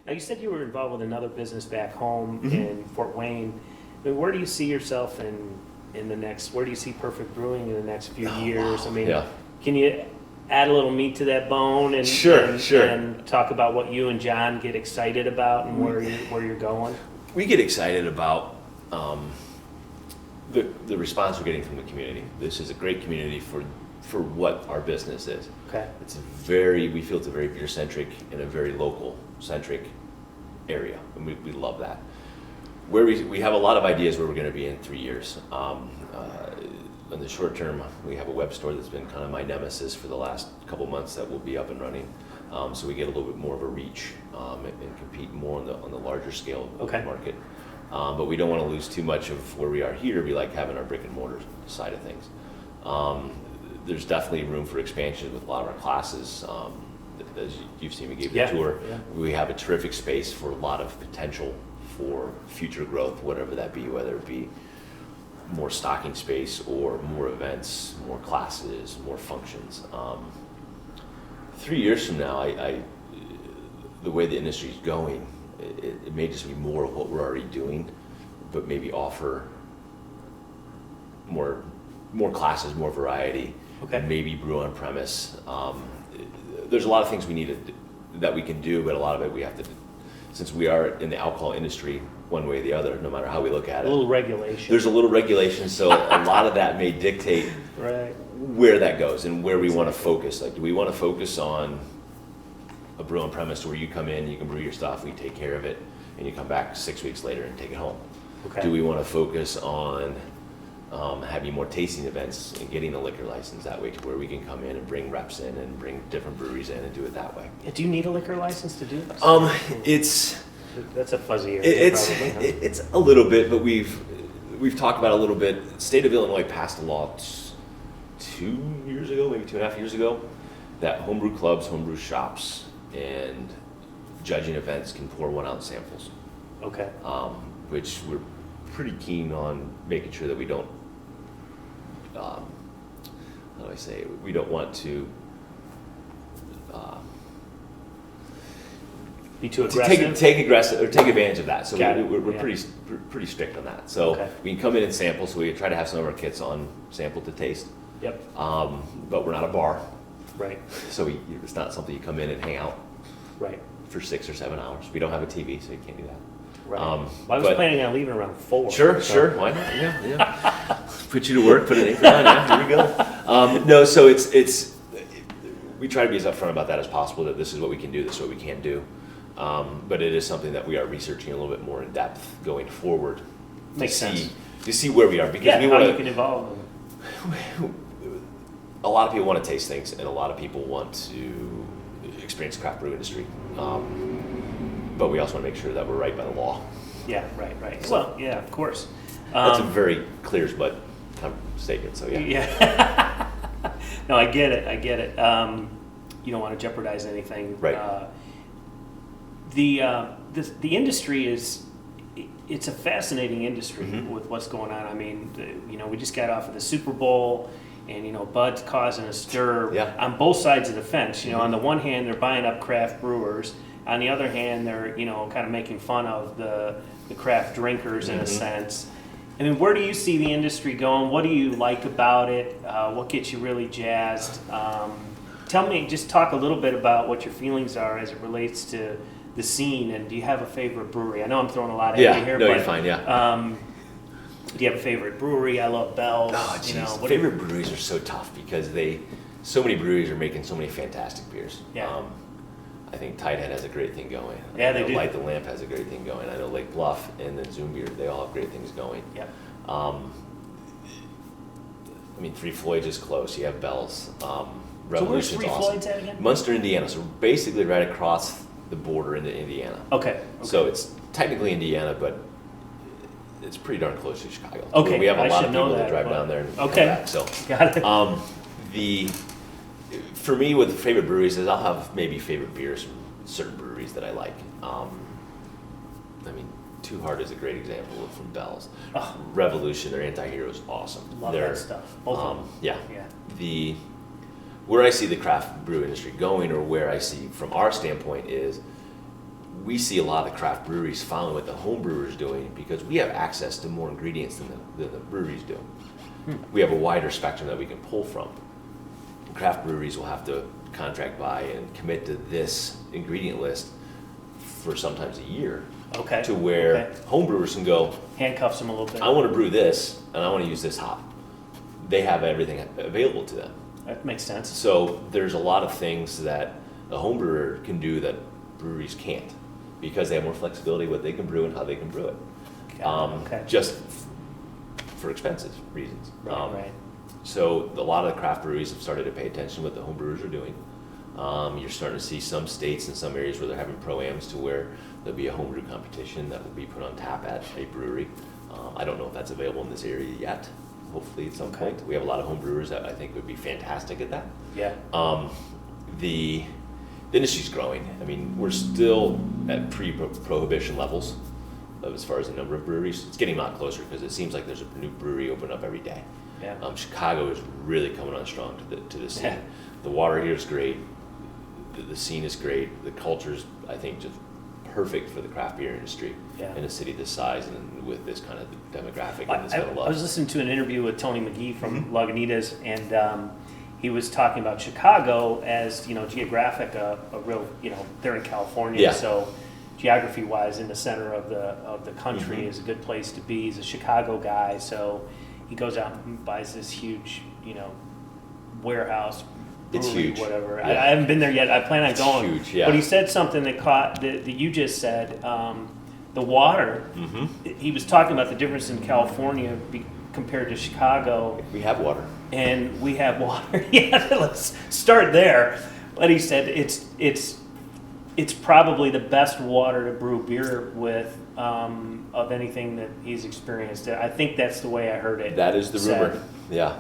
Now, you said you were involved with another business back home in Fort Wayne. I mean, where do you see yourself in the next, where do you see Perfect Brewing in the next few years? I mean, can you add a little meat to that bone and, Sure. and talk about what you and John get excited about and where you're going? We get excited about the response we're getting from the community. This is a great community for what our business is. Okay. We feel it's a very beer-centric and a very local-centric area, and we love that. Where we have a lot of ideas where we're going to be in 3 years. In the short term, we have a web store that's been kind of my nemesis for the last couple months that will be up and running. So we get a little bit more of a reach and compete more on the larger scale of the market. But we don't want to lose too much of where we are here. We like having our brick and mortar side of things. There's definitely room for expansion with a lot of our classes. As you've seen, we gave you a tour. Yeah. We have a terrific space for a lot of potential for future growth, whatever that be, whether it be more stocking space or more events, more classes, more functions. 3 years from now, the way the industry is going, it may just be more of what we're already doing, but maybe offer more classes, more variety. Okay. Maybe brew on premise. There's a lot of things that we can do, but a lot of it we have to, since we are in the alcohol industry, one way or the other, no matter how we look at it. A little regulation. There's a little regulation, so a lot of that may dictate where that goes and where we want to focus. Like, do we want to focus on a brew on premise where you come in, you can brew your stuff, we take care of it, and you come back 6 weeks later and take it home? Okay. Do we want to focus on having more tasting events and getting a liquor license that way, to where we can come in and bring reps in and bring different breweries in and do it that way? Do you need a liquor license to do this? That's a fuzzy area. It's a little bit, but we've talked about it a little bit. State of Illinois passed a law 2 years ago, maybe 2.5 years ago, that homebrew clubs, homebrew shops, and judging events can pour 1 ounce samples. Okay. Which we're pretty keen on making sure that we don't, how do I say it? We don't want to be too aggressive. Take advantage of that. So we're pretty strict on that. So we can come in and sample. So we try to have some of our kits on sample to taste. Yep. But we're not a bar. Right. So it's not something you come in and hang out. Right. For 6 or 7 hours. We don't have a TV, so you can't do that. Right. I was planning on leaving around 4. Sure. Why not? Yeah. Put you to work. Put an apron on. Yeah. Here we go. No. So it's. We try to be as upfront about that as possible. That this is what we can do. This is what we can't do. But it is something that we are researching a little bit more in depth going forward. Makes sense. To see where we are, because we want how you can evolve. A lot of people want to taste things, and a lot of people want to experience the craft brew industry. But we also want to make sure that we're right by the law. Yeah, right. So, well, yeah, of course. That's a very clear as mud statement. So yeah. Yeah. No, I get it. You don't want to jeopardize anything. Right. The industry it's a fascinating industry with what's going on. I mean, we just got off of the Super Bowl, and Bud's causing a stir on both sides of the fence. On the one hand, they're buying up craft brewers. On the other hand, they're kind of making fun of the craft drinkers in a sense. I mean, where do you see the industry going? What do you like about it? What gets you really jazzed? Just talk a little bit about what your feelings are as it relates to the scene, and do you have a favorite brewery? I know I'm throwing a lot at you here, but you're fine. Yeah. Do you have a favorite brewery? I love Bell's. Oh, geez. Favorite breweries are so tough because so many breweries are making so many fantastic beers. Yeah. I think Tidehead has a great thing going. Yeah, they do. Light the Lamp has a great thing going. I know Lake Bluff and then Zoom Beer, they all have great things going. Yeah. Three Floyds is close. You have Bell's. Revolution's so where's Three Floyds at again? Munster, Indiana. So basically right across the border into Indiana. Okay. So it's technically Indiana, but it's pretty darn close to Chicago. Okay. We have a lot of people that drive down there and come back. So got it. For me, with favorite breweries is I'll have maybe favorite beers from certain breweries that I like. Two Heart is a great example from Bell's. Revolution, their Anti-Hero is awesome. Love that stuff. Both of them. Yeah. Where I see the craft brew industry going, or where I see from our standpoint, is we see a lot of craft breweries following what the home brewers doing because we have access to more ingredients than the breweries do. We have a wider spectrum that we can pull from. Craft breweries will have to contract buy and commit to this ingredient list for sometimes a year. Okay. To where home brewers can go, handcuffs them a little bit. I want to brew this and I want to use this hop. They have everything available to them. That makes sense. So there's a lot of things that a home brewer can do that breweries can't because they have more flexibility what they can brew and how they can brew it. Just for expensive reasons. Right. So a lot of the craft breweries have started to pay attention to what the home brewers are doing. You're starting to see some states and some areas where they're having pro-ams to where there'll be a homebrew competition that will be put on tap at a brewery. I don't know if that's available in this area yet. Hopefully at some point. We have a lot of home brewers that I think would be fantastic at that. Yeah. The industry's growing. I mean, we're still at pre-prohibition levels as far as the number of breweries. It's getting a lot closer because it seems like there's a new brewery open up every day. Yeah. Chicago is really coming on strong to the scene. Yeah. The water here is great. The scene is great. The culture's, I think, just perfect for the craft beer industry in a city this size and with this kind of demographic and this kind of love. I was listening to an interview with Tony McGee from Lagunitas, and he was talking about Chicago as, geographic, a real, they're in California, so geography-wise, in the center of the country is a good place to be. He's a Chicago guy, so he goes out and buys this huge, warehouse. It's huge. Whatever. Yeah. I haven't been there yet. I plan on going. Huge, yeah. But he said something that you just said. The water. He was talking about the difference in California compared to Chicago. We have water. And we have water. Yeah, let's start there. But he said it's probably the best water to brew beer with of anything that he's experienced. I think that's the way I heard it. That is the rumor. Yeah.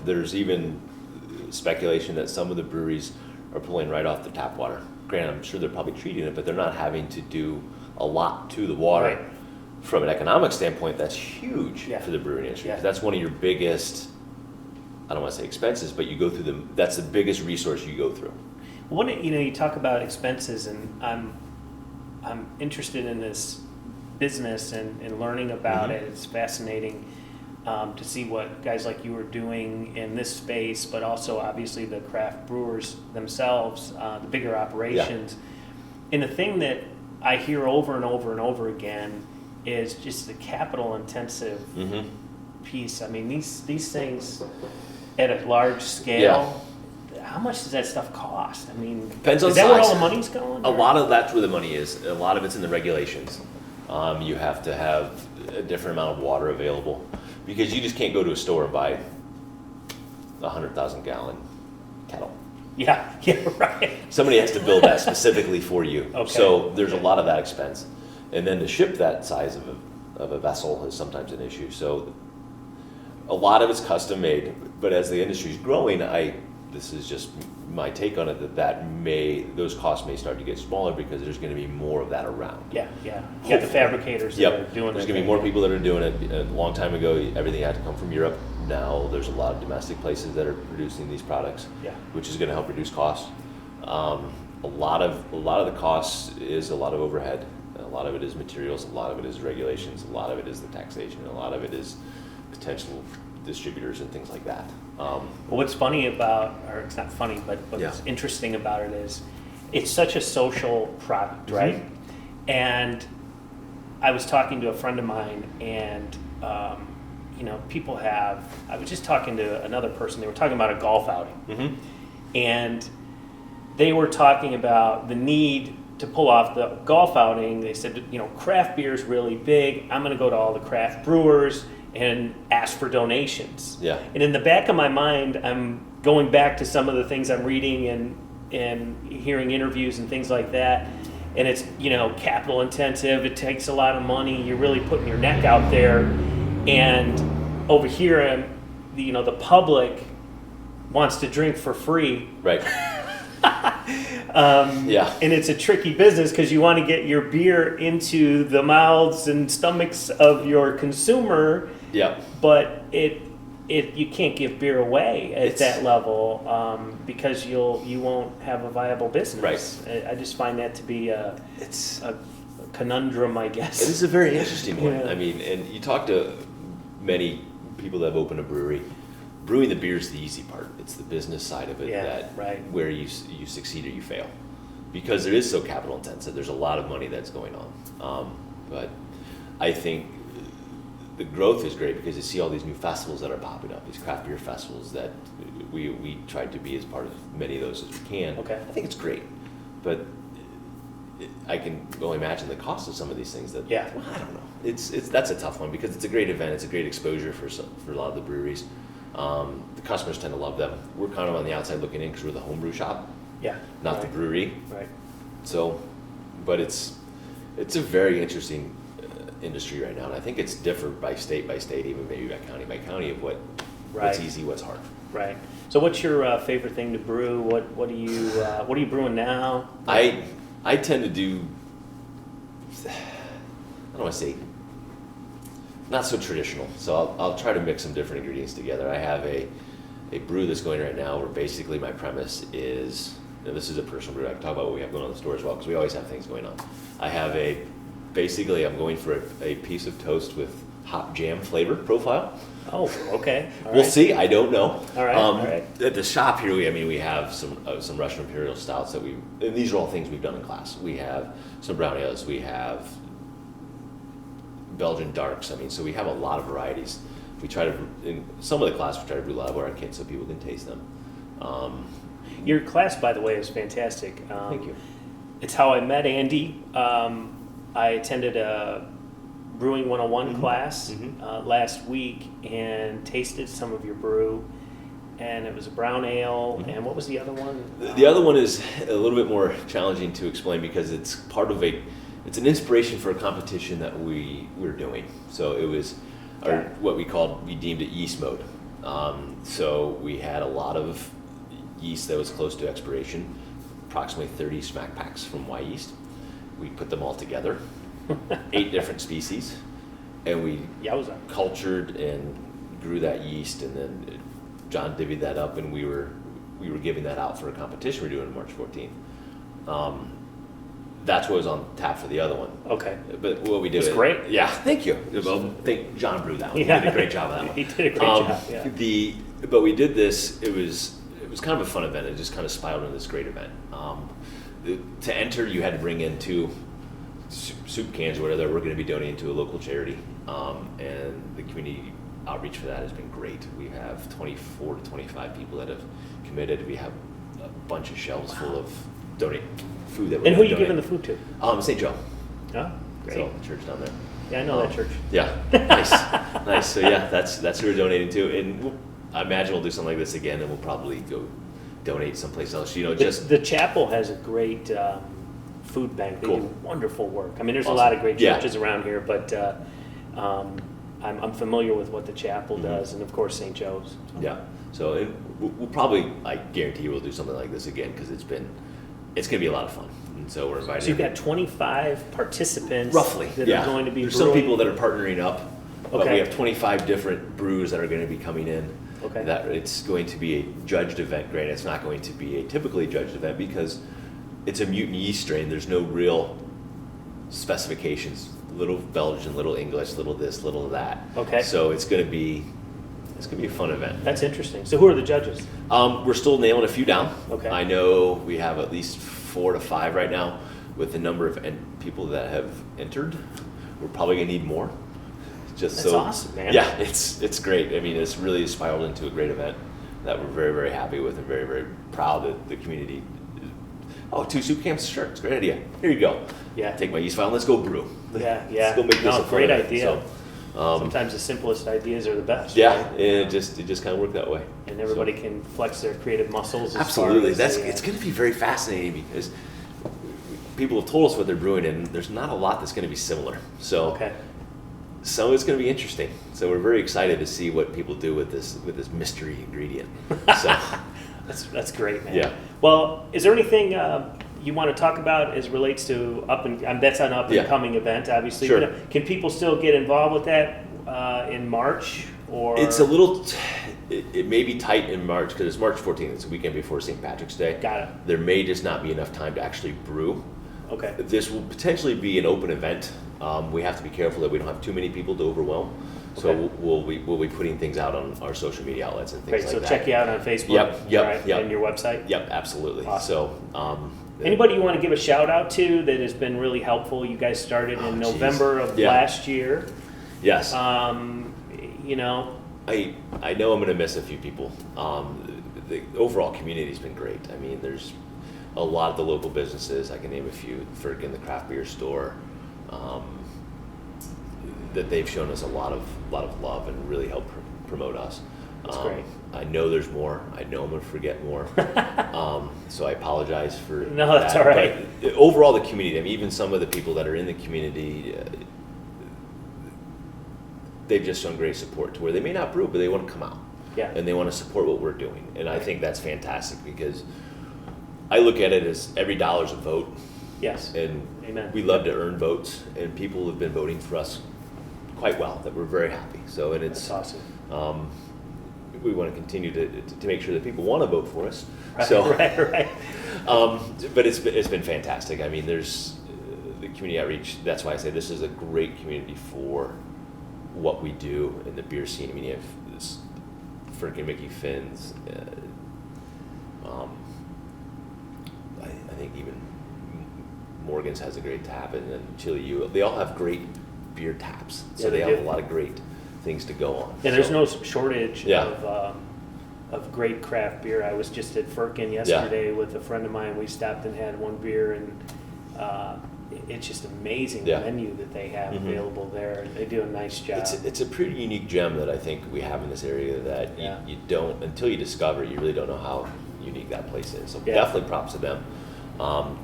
There's even speculation that some of the breweries are pulling right off the tap water. Granted, I'm sure they're probably treating it, but they're not having to do a lot to the water. Right. From an economic standpoint, that's huge for the brewing industry. Yeah. That's one of your biggest, I don't want to say expenses, but you go through that's the biggest resource you go through. When you talk about expenses, and I'm interested in this business and learning about it. It's fascinating. To see what guys like you are doing in this space, but also obviously the craft brewers themselves, the bigger operations. Yeah. And the thing that I hear over and over and over again is just the capital intensive piece. I mean, these things at a large scale, how much does that stuff cost? I mean, depends on is that size. where all the money's going? A lot of that's where the money is. A lot of it's in the regulations. You have to have a different amount of water available. Because you just can't go to a store and buy a 100,000 gallon kettle. Yeah, right. Somebody has to build that specifically for you. Okay. So there's a lot of that expense. And then to ship that size of a vessel is sometimes an issue. So a lot of it's custom made, but as the industry is growing, this is just my take on it, those costs may start to get smaller because there's going to be more of that around. Yeah. You got the fabricators that are doing it. There's going to be more people that are doing it. A long time ago, everything had to come from Europe. Now there's a lot of domestic places that are producing these products, which is going to help reduce costs. A lot of the costs is a lot of overhead. A lot of it is materials. A lot of it is regulations. A lot of it is the taxation. A lot of it is potential distributors and things like that. Well, what's funny about, or it's not funny, but what's interesting about it is it's such a social product, right? And I was talking to a friend of mine, and people I was just talking to another person. They were talking about a golf outing, and they were talking about the need to pull off the golf outing. They said, craft beer is really big. I'm going to go to all the craft brewers and ask for donations. Yeah. And in the back of my mind, I'm going back to some of the things I'm reading and hearing interviews and things like that. And it's, capital intensive. It takes a lot of money. You're really putting your neck out there. And over here, the public wants to drink for free. Right. And it's a tricky business because you want to get your beer into the mouths and stomachs of your consumer. Yeah. But you can't give beer away at that level because you won't have a viable business. Right. I just find that to be a conundrum, I guess. It is a very interesting one. Yeah. I mean, and you talk to many people that have opened a brewery. Brewing the beer is the easy part. It's the business side of it where you succeed or you fail, because it is so capital intensive. There's a lot of money that's going on, but I think the growth is great because you see all these new festivals that are popping up, these craft beer festivals that we tried to be as part of many of those as we can. Okay. I think it's great, but I can only imagine the cost of some of these things. Well, I don't know. That's a tough one because it's a great event. It's a great exposure for a lot of the breweries. The customers tend to love them. We're kind of on the outside looking in because we're the homebrew shop, not the brewery. Right. So, but it's a very interesting industry right now, and I think it's different by state, even maybe by county of what's easy, what's hard. Right. So, what's your favorite thing to brew? What are you brewing now? I tend to do, I don't want to say, not so traditional. So I'll try to mix some different ingredients together. I have a brew that's going right now where basically my premise is, and this is a personal brew, I can talk about what we have going on in the store as well, because we always have things going on. Basically I'm going for a piece of toast with hop jam flavor profile. Oh, okay. We'll see. I don't know. All right. At the shop here, we have some Russian Imperial stouts and these are all things we've done in class. We have some brown ales. We have Belgian darks. So we have a lot of varieties. We try to, in some of the class, we try to brew a lot of our kits so people can taste them. Your class, by the way, is fantastic. Thank you. It's how I met Andy. I attended a Brewing 101 class last week and tasted some of your brew, and it was a brown ale. And what was the other one? The other one is a little bit more challenging to explain because it's part of it's an inspiration for a competition that we're doing. So it was what we deemed it yeast mode. So we had a lot of yeast that was close to expiration, approximately 30 smack packs from Y yeast. We put them all together, 8 different species, and we cultured and grew that yeast, and then John divvied that up, and we were giving that out for a competition we're doing on March 14th. That's what was on tap for the other one. Okay. But what we did... It's great. Yeah, thank you. Well, thank John brewed that one. Yeah. He did a great job of that one. He did a great job, yeah. But we did this, it was kind of a fun event. It just kind of spiraled into this great event. To enter, you had to bring in 2 soup cans or whatever we're going to be donating to a local charity. And the community outreach for that has been great. We have 24 to 25 people that have committed. We have a bunch of shelves full of food that we're And who are you giving the food to? St. Joe. Oh, great. So, the church down there. Yeah, I know that church. Yeah, nice. So yeah, that's who we're donating to, and I imagine we'll do something like this again, and we'll probably go donate someplace else. The chapel has a great food bank. They do wonderful work. There's awesome. A lot of great churches around here, but I'm familiar with what the chapel does, and of course St. Joe's. Yeah. So we'll probably, I guarantee we'll do something like this again because it's going to be a lot of fun. And so we're inviting. So you've got 25 participants, roughly, that are going to be. There's some people that are partnering up, but Okay. we have 25 different brews that are going to be coming in. Okay. That it's going to be a judged event. Granted, it's not going to be a typically judged event because it's a mutant yeast strain. There's no real specifications. Little Belgian, little English, little this, little that. Okay. So it's going to be a fun event. That's interesting. So who are the judges? We're still nailing a few down. Okay. I know we have at least 4 to 5 right now with the number of people that have entered. We're probably going to need more. That's awesome, man. Yeah, it's great. It's really spiraled into a great event that we're very, very happy with and very, very proud that the community. 2 soup cans, sure, it's a great idea. Here you go. Yeah. Take my yeast file, let's go brew. Yeah. Let's go make this a great fun event. idea. So, sometimes the simplest ideas are the best. Yeah, right? and it just kind of worked that way. And everybody can flex their creative muscles. Absolutely, as it's going to be very fascinating because people have told us what they're brewing, and there's not a lot that's going to be similar. So, so it's going to be interesting. So we're very excited to see what people do with this mystery ingredient. So that's great, man. Yeah. Well, is there anything you want to talk about as relates to that's an up and coming event, obviously. Sure. But, can people still get involved with that in March? or it's a little. It may be tight in March because it's March 14th. It's the weekend before St. Patrick's Day. Got it. There may just not be enough time to actually brew. Okay. This will potentially be an open event. We have to be careful that we don't have too many people to overwhelm. So Okay. we'll be putting things out on our social media outlets and things Great. like So that. check you out on Facebook. Yep, right, yep. and your website. Yep, absolutely. Awesome. So, Anybody you want to give a shout out to that has been really helpful? You guys started in November of last year. Yes. You know, I know I'm going to miss a few people. The overall community's been great. I mean, there's a lot of the local businesses. I can name a few. Ferkin, the craft beer store, that they've shown us a lot of love and really helped promote us. That's great. I know there's more. I know I'm going to forget more. So I apologize for No, that's that. all right. But overall, the community. I mean, even some of the people that are in the community. They've just shown great support to where they may not brew, but they want to come out. Yeah. And they want to support what we're doing. And I think that's fantastic because I look at it as every dollar's a vote. Yes. And Amen. we love to earn votes, and people have been voting for us quite well, that we're very happy. So, and it's That's awesome. We want to continue to make sure that people want to vote for us. Right, So, right. but it's been fantastic. I mean, there's the community outreach. That's why I say this is a great community for what we do in the beer scene. I mean, you have this freaking Mickey Finn's. I think even Morgan's has a great tap, and then Chili U. They all have great beer taps, so Yeah, they they have do. a lot of great things to go on. Yeah, there's So- no shortage Yeah. of great craft beer. I was just at Firkin yesterday with a friend of mine. We stopped and had one beer, and it's just amazing Yeah. the menu that they have Mhm. available there. They do a nice job. It's a pretty unique gem that I think we have in this area that Yeah. you don't, until you discover it, you really don't know how unique that place is. So Yeah. definitely props to them.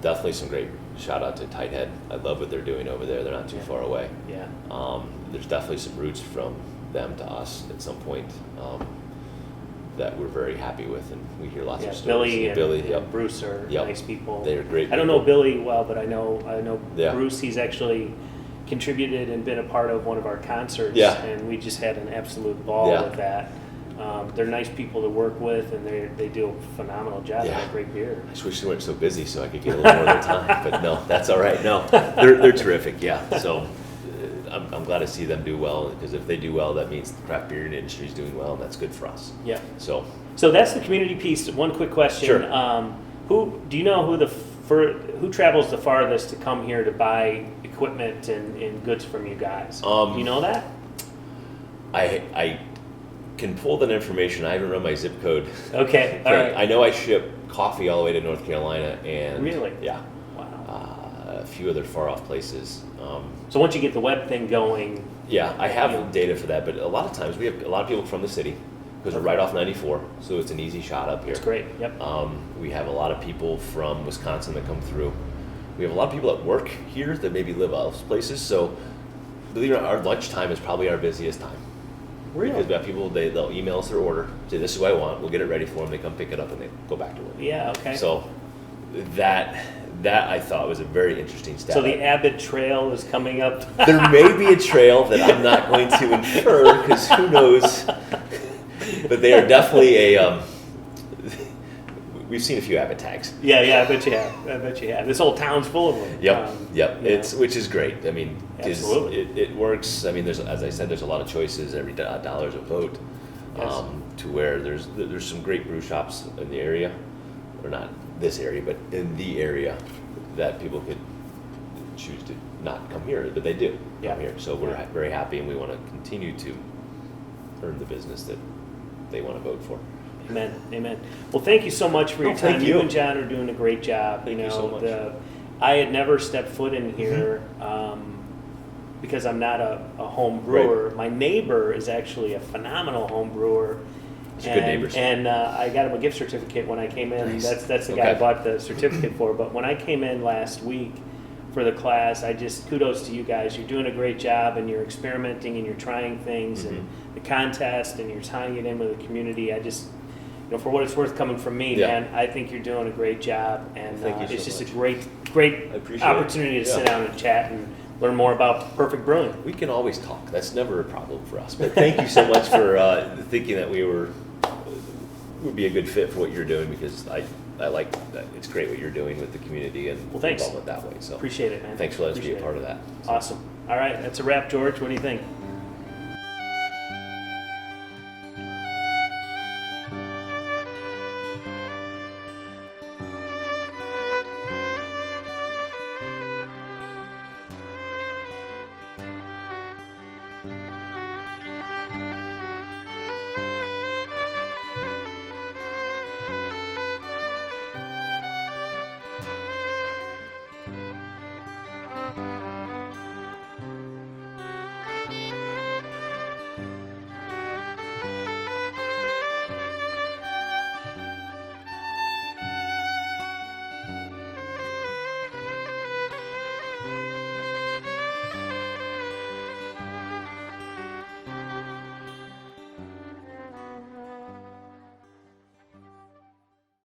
Definitely some great shout out to Tighthead. I love what they're doing over there. They're not too Yeah. far away. Yeah. There's definitely some roots from them to us at some point that we're very happy with, and we hear lots Yeah, of stories. Billy and, Billy, and yep. Bruce are Yep. nice people. They're great I don't know people. Billy well, but I know Yeah. Bruce. He's actually contributed and been a part of one of our concerts, Yeah. and we just had an absolute ball Yeah. with that. They're nice people to work with, and they do a phenomenal job. They Yeah. have great beer. I just wish they weren't so busy so I could get a little more of their time, but no, that's all right. No, they're terrific. Yeah, so I'm glad to see them do well, because if they do well, that means the craft beer industry is doing well, and that's good for us. Yeah. So So that's the community piece. One quick question: Sure. Who do you know who travels the farthest to come here to buy equipment and goods from you guys? Do you know that? I can pull that information. I haven't run my zip code. Okay. All But right. I know I ship coffee all the way to North Carolina, and Really? yeah, Wow. a few other far off places. So once you get the web thing going, Yeah, I have data for that, but a lot of times we have a lot of people from the city because we're right off 94, so it's an easy shot up here. it's great. Yep. We have a lot of people from Wisconsin that come through. We have a lot of people that work here that maybe live other places. So, believe it or not, our lunchtime is probably our busiest time. Because Really? we have people, they'll email us their order, say, this is what I want, we'll get it ready for them, they come pick it up and they go back to work. Yeah. Okay. So, that I thought was a very interesting stat. So the Abbott Trail is coming up. There may be a trail that I'm not going to infer, because who knows. But they are definitely we've seen a few Abbott tags. Yeah. I bet you have. This whole town's full of them. Yep. you It's know. which is great. I mean, 'cause Absolutely. it works. I mean, there's, as I said, there's a lot of choices. Every dollar's a vote. Yes. To where there's some great brew shops in the area, or not this area, but in the area, that people could choose to not come here, but they do Yeah. come here. So we're Yeah. very happy, and we want to continue to earn the business that they want to vote for. Amen. Amen. Well, thank you so much for your Oh, time. thank You you. and John are doing a great job. Thank you so much. I had never stepped foot in here because I'm not a home brewer. My neighbor is actually a phenomenal home brewer. It's good neighbors. And I got him a gift certificate when I came in. Nice. That's the guy I Okay. bought the certificate for. But when I came in last week for the class, kudos to you guys. You're doing a great job, and you're experimenting, and you're trying things, and the contest, and you're tying it in with the community. For what it's worth, coming from me, Yeah. man, I think you're doing a great job, and Thank you so it's just much. a great I appreciate it. opportunity to sit Yeah. down and chat and learn more about Perfect Brewing. We can always talk. That's never a problem for us. But thank you so much for thinking that we would be a good fit for what you're doing, because I like that. It's great what you're doing with the community and well, thanks. involvement that way. So appreciate it, man. Thanks for letting us be a part of that. So. Awesome. All right, that's a wrap, George. What do you think?